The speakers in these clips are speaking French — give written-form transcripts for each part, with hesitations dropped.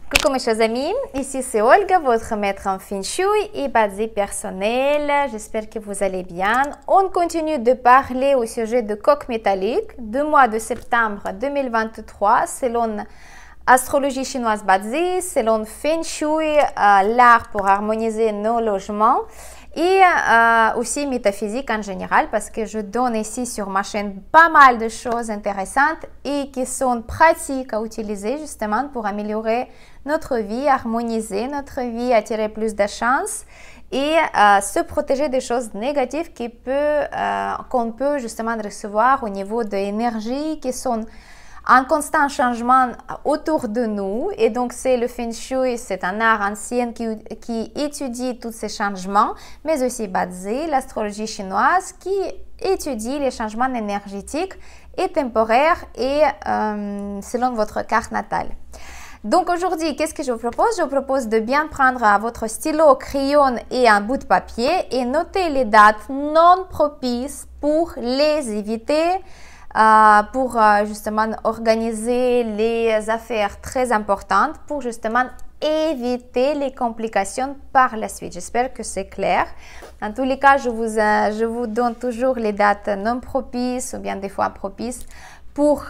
Coucou mes chers amis, ici c'est Olga, votre maître en Feng Shui et Bazi personnel. J'espère que vous allez bien. On continue de parler au sujet de coque métallique du mois de septembre 2023 selon astrologie chinoise Bazi, selon Feng Shui, l'art pour harmoniser nos logements et aussi métaphysique en général parce que je donne ici sur ma chaîne pas mal de choses intéressantes et qui sont pratiques à utiliser justement pour améliorer notre vie, harmoniser notre vie, attirer plus de chance et se protéger des choses négatives qu'on peut justement recevoir au niveau de l'énergie qui sont en constant changement autour de nous. Et donc, c'est le Feng Shui, c'est un art ancien qui étudie tous ces changements, mais aussi Bazi, l'astrologie chinoise, qui étudie les changements énergétiques et temporaires et selon votre carte natale. Donc aujourd'hui, qu'est-ce que je vous propose? Je vous propose de bien prendre votre stylo, crayon et un bout de papier et noter les dates non propices pour les éviter, pour justement organiser les affaires très importantes, pour justement éviter les complications par la suite. J'espère que c'est clair. En tous les cas, je vous donne toujours les dates non propices ou bien des fois propices pour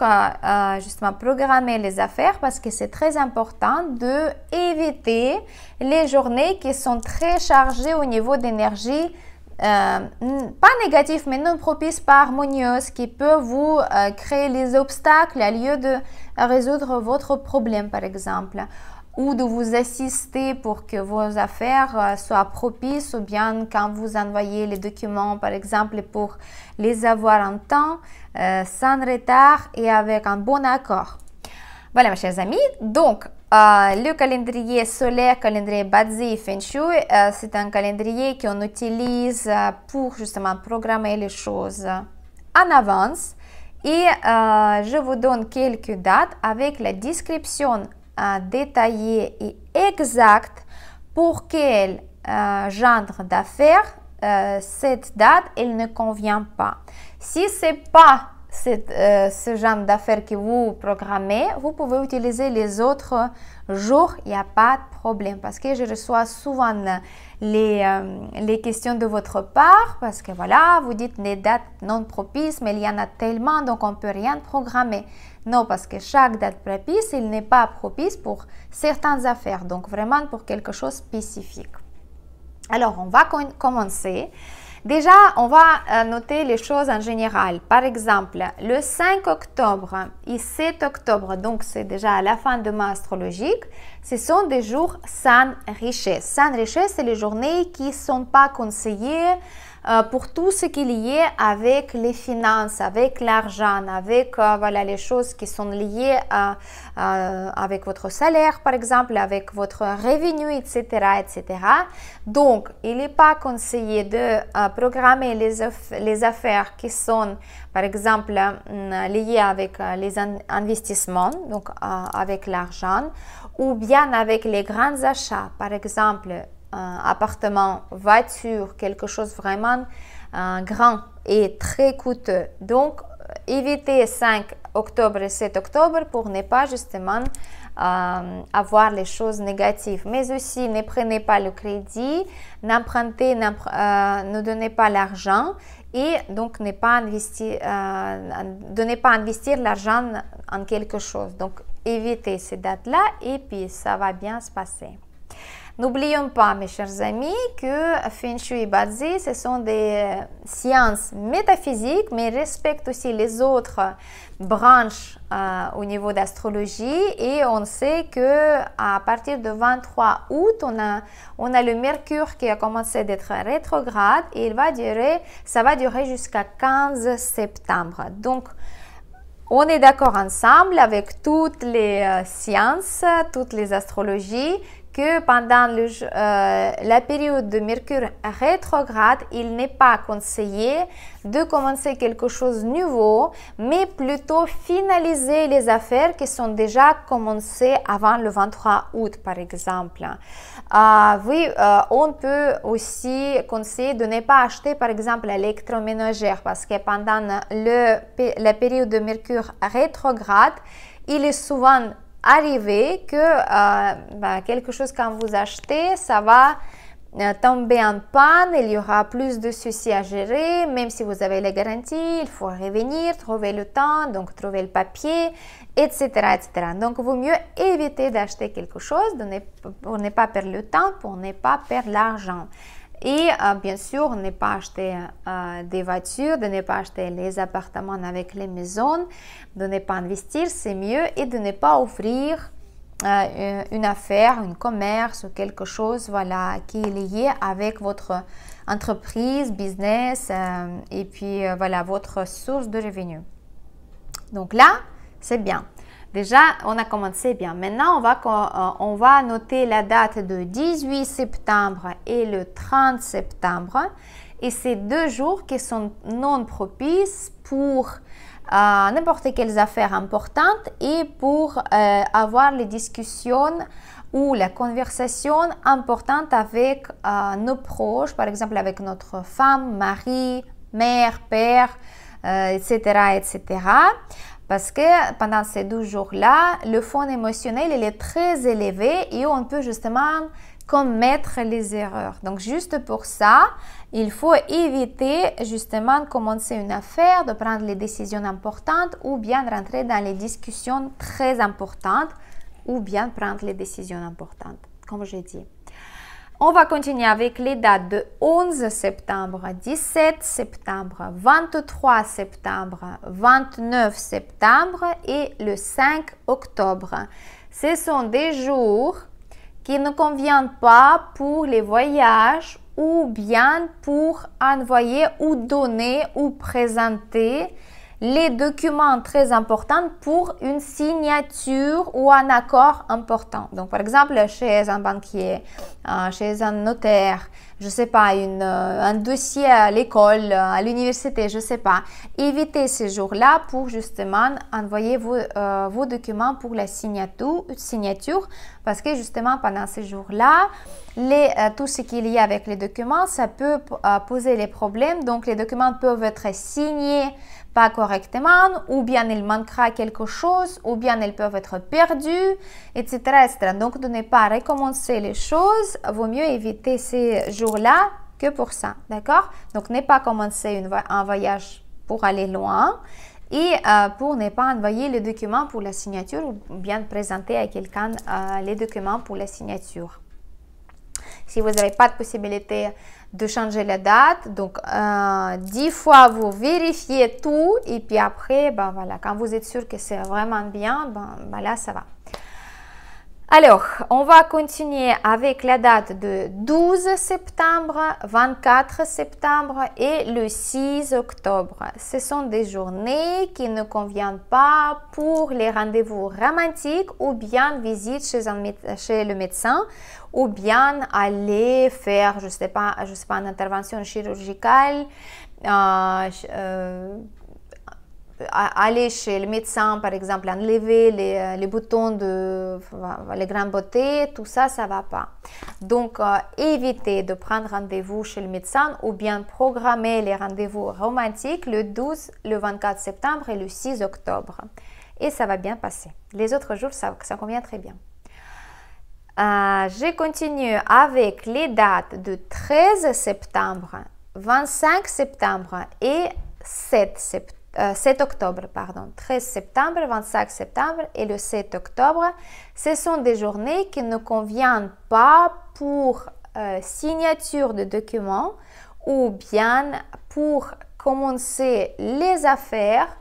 justement programmer les affaires parce que c'est très important d'éviter les journées qui sont très chargées au niveau d'énergie, pas négatif mais non propice, pas harmonieuse, qui peut vous créer les obstacles à lieu de résoudre votre problème par exemple, ou de vous assister pour que vos affaires soient propices, ou bien quand vous envoyez les documents par exemple pour les avoir en temps, sans retard et avec un bon accord. Voilà mes chers amis, donc le calendrier solaire, calendrier Bazi Feng Shui, c'est un calendrier qu'on utilise pour justement programmer les choses en avance et je vous donne quelques dates avec la description détaillée et exacte pour quel genre d'affaires cette date elle ne convient pas. Si c'est pas ce genre d'affaires que vous programmez, vous pouvez utiliser les autres jours, il n'y a pas de problème parce que je reçois souvent les questions de votre part parce que voilà, vous dites les dates non propices, mais il y en a tellement donc on ne peut rien programmer. Non, parce que chaque date propice, il n'est pas propice pour certaines affaires, donc vraiment pour quelque chose de spécifique. Alors, on va commencer. Déjà, on va noter les choses en général. Par exemple, le 5 octobre et 7 octobre, donc c'est déjà à la fin du mois astrologique, ce sont des jours sans richesse. Sans richesse, c'est les journées qui ne sont pas conseillées pour tout ce qui est lié avec les finances, avec l'argent, avec voilà, les choses qui sont liées avec votre salaire, par exemple, avec votre revenu, etc., etc. Donc, il n'est pas conseillé de programmer les affaires qui sont, par exemple, liées avec les investissements, donc avec l'argent, ou bien avec les grands achats, par exemple, appartement, voiture, quelque chose vraiment grand et très coûteux. Donc, évitez 5 octobre et 7 octobre pour ne pas justement avoir les choses négatives. Mais aussi, ne prenez pas le crédit, n'empruntez, ne donnez pas l'argent et donc ne pas investir l'argent en quelque chose. Donc, évitez ces dates-là et puis ça va bien se passer. N'oublions pas, mes chers amis, que Feng Shui et Bazi, ce sont des sciences métaphysiques, mais respectent aussi les autres branches au niveau d'astrologie. Et on sait que à partir du 23 août, on a le Mercure qui a commencé d'être rétrograde et ça va durer jusqu'à 15 septembre. Donc, on est d'accord ensemble avec toutes les sciences, toutes les astrologies, que pendant la période de Mercure rétrograde, il n'est pas conseillé de commencer quelque chose de nouveau, mais plutôt finaliser les affaires qui sont déjà commencées avant le 23 août, par exemple. Oui, on peut aussi conseiller de ne pas acheter, par exemple, l'électroménager, parce que pendant la période de Mercure rétrograde, il est souvent arriver que quelque chose quand vous achetez, ça va tomber en panne, il y aura plus de soucis à gérer, même si vous avez les garanties, il faut revenir, trouver le temps, donc trouver le papier, etc. etc. Donc, il vaut mieux éviter d'acheter quelque chose pour ne pas perdre le temps, pour ne pas perdre l'argent. Et bien sûr, ne pas acheter des voitures, de ne pas acheter les appartements avec les maisons, de ne pas investir, c'est mieux, et de ne pas offrir une affaire, un commerce ou quelque chose qui est lié avec votre entreprise, business et puis votre source de revenus. Donc là, c'est bien. Déjà, on a commencé bien. Maintenant, on va noter la date de 18 septembre et le 30 septembre. Et ces 2 jours qui sont non propices pour n'importe quelles affaires importantes et pour avoir les discussions ou la conversation importante avec nos proches, par exemple avec notre femme, mari, mère, père, etc., etc. Parce que pendant ces 12 jours-là, le fond émotionnel il est très élevé et on peut justement commettre les erreurs. Donc, juste pour ça, il faut éviter justement de commencer une affaire, de prendre les décisions importantes ou bien rentrer dans les discussions très importantes ou bien prendre les décisions importantes, comme j'ai dit. On va continuer avec les dates de 11 septembre, 17 septembre, 23 septembre, 29 septembre et le 5 octobre. Ce sont des jours qui ne conviennent pas pour les voyages ou bien pour envoyer ou donner ou présenter les documents très importants pour une signature ou un accord important. Donc, par exemple, chez un banquier, chez un notaire, je ne sais pas, un dossier à l'école, à l'université, je ne sais pas. Évitez ces jours-là pour justement envoyer vos documents pour la signature parce que justement, pendant ces jours-là, tout ce qu'il y a avec les documents, ça peut poser les problèmes. Donc, les documents peuvent être signés pas correctement, ou bien il manquera quelque chose, ou bien elles peuvent être perdues, etc., etc. Donc, de ne pas recommencer les choses, vaut mieux éviter ces jours-là que pour ça, d'accord? Donc, ne pas commencer un voyage pour aller loin et pour ne pas envoyer les documents pour la signature ou bien présenter à quelqu'un les documents pour la signature. Si vous n'avez pas de possibilité de changer la date, donc 10 fois vous vérifiez tout et puis après, quand vous êtes sûr que c'est vraiment bien, là ça va. Alors, on va continuer avec la date de 12 septembre, 24 septembre et le 6 octobre. Ce sont des journées qui ne conviennent pas pour les rendez-vous romantiques ou bien visite chez le médecin ou bien aller faire, je sais pas, une intervention chirurgicale, aller chez le médecin, par exemple, enlever les boutons les grandes beautés, tout ça, ça ne va pas. Donc, évitez de prendre rendez-vous chez le médecin ou bien programmer les rendez-vous romantiques le 12, le 24 septembre et le 6 octobre. Et ça va bien passer. Les autres jours, ça convient très bien. Je continue avec les dates de 13 septembre, 25 septembre et 7 octobre, pardon, 13 septembre, 25 septembre et le 7 octobre. Ce sont des journées qui ne conviennent pas pour signature de documents ou bien pour commencer les affaires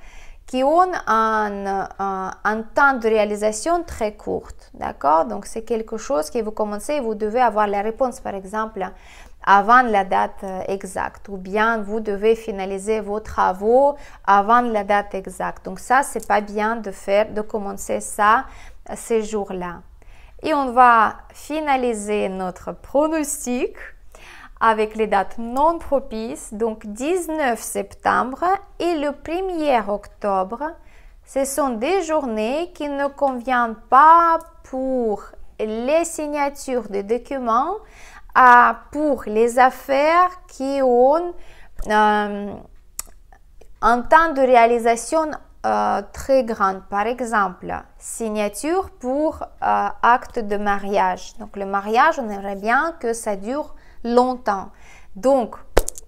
qui ont un temps de réalisation très court, d'accord? Donc, c'est quelque chose que vous commencez, vous devez avoir la réponse, par exemple, avant la date exacte, ou bien vous devez finaliser vos travaux avant la date exacte. Donc, ça, c'est pas bien de commencer ça ces jours-là. Et on va finaliser notre pronostic avec les dates non propices, donc 19 septembre et le 1er octobre. Ce sont des journées qui ne conviennent pas pour les signatures de documents, pour les affaires qui ont un temps de réalisation très grande. Par exemple, signature pour acte de mariage. Donc, le mariage, on aimerait bien que ça dure longtemps. Donc,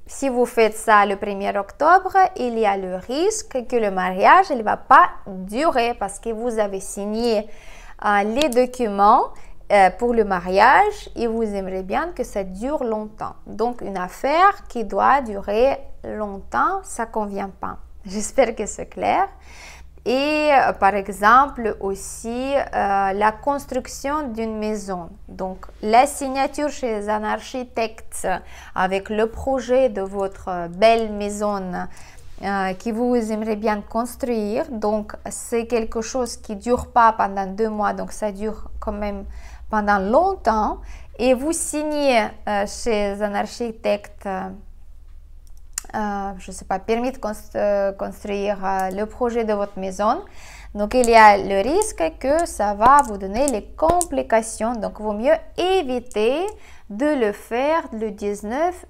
si vous faites ça le 1er octobre, il y a le risque que le mariage ne va pas durer parce que vous avez signé les documents pour le mariage et vous aimeriez bien que ça dure longtemps. Donc, une affaire qui doit durer longtemps, ça ne convient pas. J'espère que c'est clair. Et par exemple aussi la construction d'une maison. Donc la signature chez un architecte avec le projet de votre belle maison que vous aimeriez bien construire. Donc c'est quelque chose qui ne dure pas pendant 2 mois, donc ça dure quand même pendant longtemps. Et vous signez chez un architecte je ne sais pas, permis de construire le projet de votre maison. Donc, il y a le risque que ça va vous donner les complications. Donc, il vaut mieux éviter de le faire le 19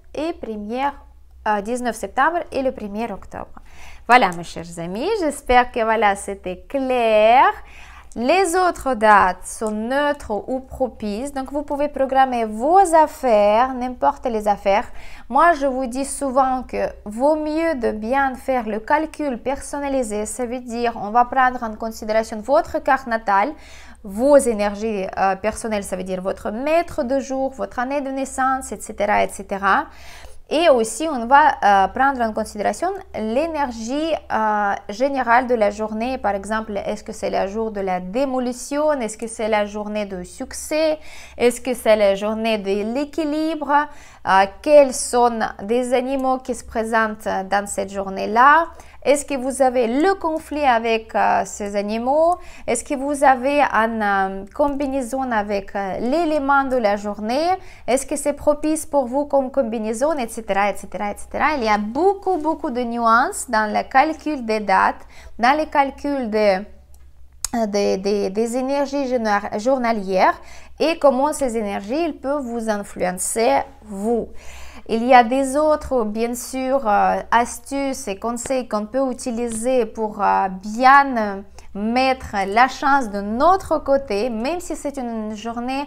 septembre et le 1er octobre. Voilà, mes chers amis, j'espère que voilà, c'était clair. Les autres dates sont neutres ou propices, donc vous pouvez programmer vos affaires, n'importe les affaires. Moi, je vous dis souvent que vaut mieux de bien faire le calcul personnalisé. Ça veut dire on va prendre en considération votre carte natale, vos énergies personnelles, ça veut dire votre maître de jour, votre année de naissance, etc., etc. Et aussi, on va prendre en considération l'énergie générale de la journée. Par exemple, est-ce que c'est le jour de la démolition? Est-ce que c'est la journée de succès? Est-ce que c'est la journée de l'équilibre? Quels sont des animaux qui se présentent dans cette journée-là? Est-ce que vous avez le conflit avec ces animaux? Est-ce que vous avez une combinaison avec l'élément de la journée? Est-ce que c'est propice pour vous comme combinaison, etc., etc., etc. Il y a beaucoup de nuances dans le calcul des dates, dans le calcul des énergies journalières et comment ces énergies ils peuvent vous influencer, vous. Il y a des autres, bien sûr, astuces et conseils qu'on peut utiliser pour bien mettre la chance de notre côté, même si c'est une journée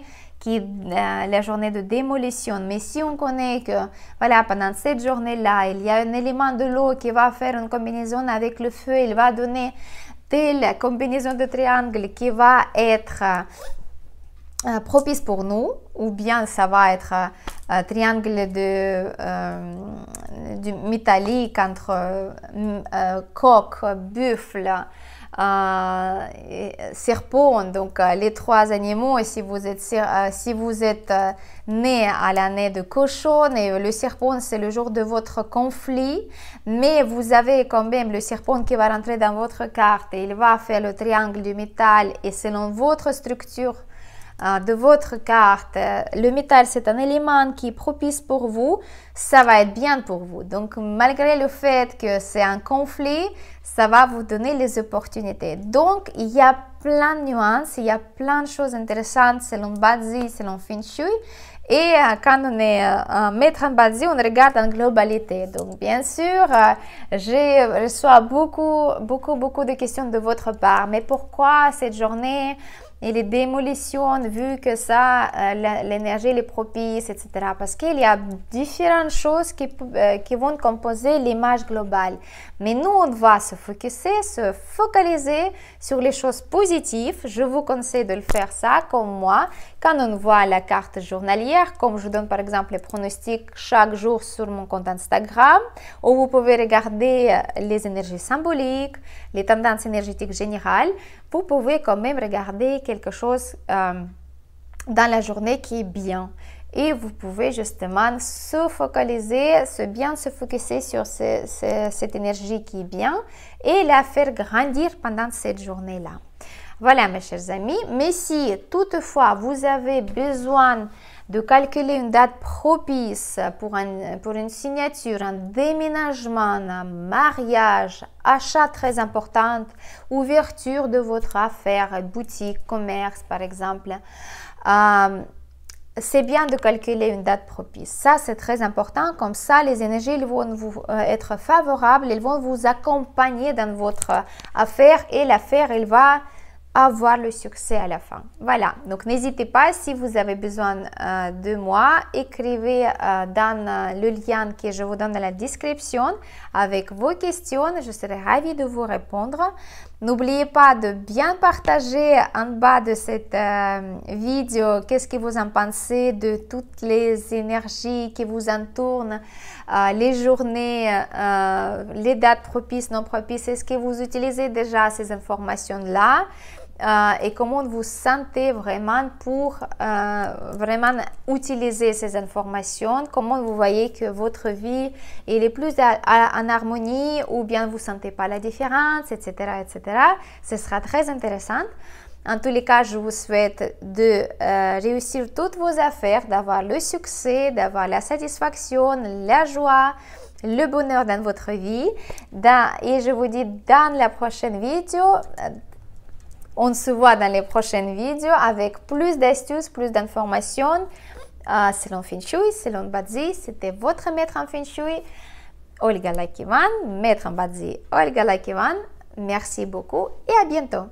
la journée de démolition. Mais si on connaît que voilà, pendant cette journée-là, il y a un élément de l'eau qui va faire une combinaison avec le feu, il va donner telle combinaison de triangle qui va être propice pour nous, ou bien ça va être un triangle du métallique entre coq, buffle, serpent, donc les 3 animaux. Et si vous êtes né à l'année de cochon, et le serpent c'est le jour de votre conflit, mais vous avez quand même le serpent qui va rentrer dans votre carte et il va faire le triangle du métal, et selon votre structure de votre carte, le métal c'est un élément qui est propice pour vous, ça va être bien pour vous. Donc malgré le fait que c'est un conflit, ça va vous donner les opportunités. Donc il y a plein de nuances, il y a plein de choses intéressantes selon Bazi, selon Feng Shui. Et quand on est maître en Bazi, on regarde en globalité. Donc bien sûr, je reçois beaucoup de questions de votre part. Mais pourquoi cette journée et les démolitions, vu que ça, l'énergie est propice, etc. Parce qu'il y a différentes choses qui vont composer l'image globale. Mais nous, on va se focaliser sur les choses positives. Je vous conseille de le faire ça, comme moi. Quand on voit la carte journalière, comme je donne par exemple les pronostics chaque jour sur mon compte Instagram, où vous pouvez regarder les énergies symboliques, les tendances énergétiques générales, vous pouvez quand même regarder quelque chose dans la journée qui est bien. Et vous pouvez justement se focuser sur cette énergie qui est bien et la faire grandir pendant cette journée-là. Voilà mes chers amis, mais si toutefois vous avez besoin de calculer une date propice pour une signature, un déménagement, un mariage, achat très important, ouverture de votre affaire, boutique, commerce par exemple, c'est bien de calculer une date propice. Ça, c'est très important. Comme ça, les énergies ils vont vous être favorables. Ils vont vous accompagner dans votre affaire et l'affaire, elle va avoir le succès à la fin. Voilà, donc n'hésitez pas, si vous avez besoin de moi, écrivez dans le lien que je vous donne dans la description avec vos questions, je serai ravie de vous répondre. N'oubliez pas de bien partager en bas de cette vidéo qu'est-ce que vous en pensez de toutes les énergies qui vous entourent, les journées, les dates propices, non propices. Est-ce que vous utilisez déjà ces informations-là? Et comment vous sentez vraiment pour vraiment utiliser ces informations, comment vous voyez que votre vie est plus en harmonie ou bien vous ne sentez pas la différence, etc., etc. Ce sera très intéressant. En tous les cas, je vous souhaite de réussir toutes vos affaires, d'avoir le succès, d'avoir la satisfaction, la joie, le bonheur dans votre vie. Et je vous dis dans la prochaine vidéo, on se voit dans les prochaines vidéos avec plus d'astuces, plus d'informations selon Feng Shui, selon Bazi. C'était votre maître en Feng Shui, Olga Lakivan, maître en Bazi, Olga Lakivan. Merci beaucoup et à bientôt.